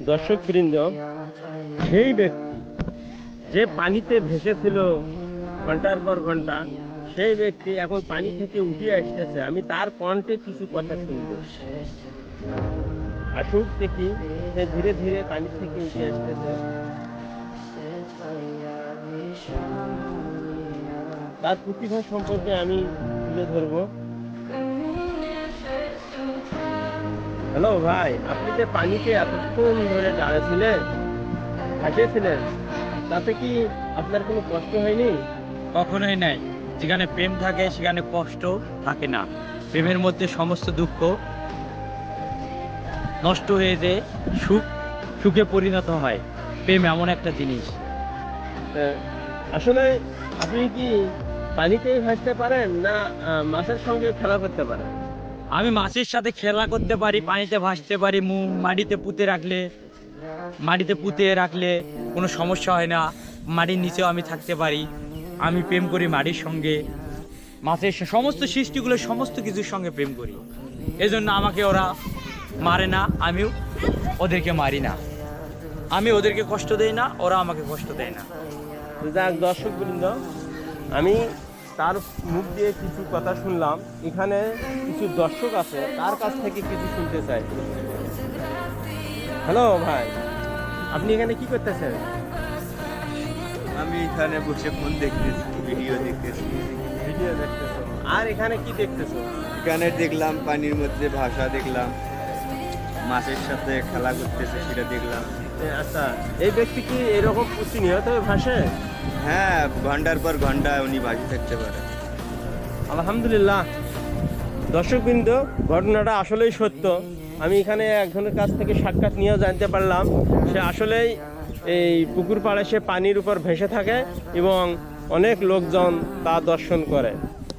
দর্শক বৃন্দ, সেই ব্যক্তি যে পানিতে ভেসেছিল ঘন্টার পর ঘন্টা, সেই ব্যক্তি এখন পানি থেকে উঠে আসতেছে। আমি তার কণ্ঠে কিছু কথা শুনবো। আসুক দেখি, সে ধীরে ধীরে পানি থেকে উঠে আসতেছে। তার প্রতিভা সম্পর্কে আমি তুলে ধরবো। হ্যালো ভাই, আপনি যে পানিতে এতক্ষণ ধরে দাঁড়িয়েছিলেন, হাঁটিয়েছিলেন, তাতে কি আপনার কোনো কষ্ট হয়নি? কখনোই নাই। যেখানে প্রেম থাকে সেখানে কষ্ট থাকে না। প্রেমের মধ্যে সমস্ত দুঃখ নষ্ট হয়ে যে সুখ সুখে পরিণত হয়। প্রেম এমন একটা জিনিস। আসলে আপনি কি পানিতেই ভাসতে পারেন, না মাছের সঙ্গে খেলা করতে পারেন? আমি মাছের সাথে খেলা করতে পারি, পানিতে ভাসতে পারি, মাটিতে পুঁতে রাখলে কোনো সমস্যা হয় না। মাটির নিচেও আমি থাকতে পারি। আমি প্রেম করি মাটির সঙ্গে, মাছের সমস্ত সৃষ্টিগুলো, সমস্ত কিছুর সঙ্গে প্রেম করি। এই জন্য আমাকে ওরা মারে না, আমিও ওদেরকে মারি না। আমি ওদেরকে কষ্ট দেই না, ওরা আমাকে কষ্ট দেয় না। যাক দর্শক বৃন্দ, আমি তার মুখ দিয়ে কিছু কথা শুনলাম। এখানে কিছু দর্শক আছে, তার কাছ থেকে কিছু শুনতে চাই। হ্যালো ভাই, আপনি এখানে কি করতেছেন? আমি এখানে বসে ফোন দেখতেছি, ভিডিও দেখতেছি। ভিডিও দেখতেছো? আর এখানে কি দেখতেছো? এখানে দেখলাম পানির মধ্যে ভাষা দেখলাম, মাছের সাথে খেলা করতেছে সেটা দেখলাম। আচ্ছা, এই ব্যক্তি কি এরকম প্রতিনিয়ত ভাসে? হ্যাঁ, ঘন্টার পর ঘন্টা উনি ভাসি থাকতে পারে। আলহামদুলিল্লাহ। দর্শকবৃন্দ, ঘটনাটা আসলেই সত্য। আমি এখানে একজনের কাছ থেকে সাক্ষাৎ নিয়েও জানতে পারলাম, সে আসলেই এই পুকুর পাড়ে সে পানির উপর ভেসে থাকে এবং অনেক লোকজন তা দর্শন করে।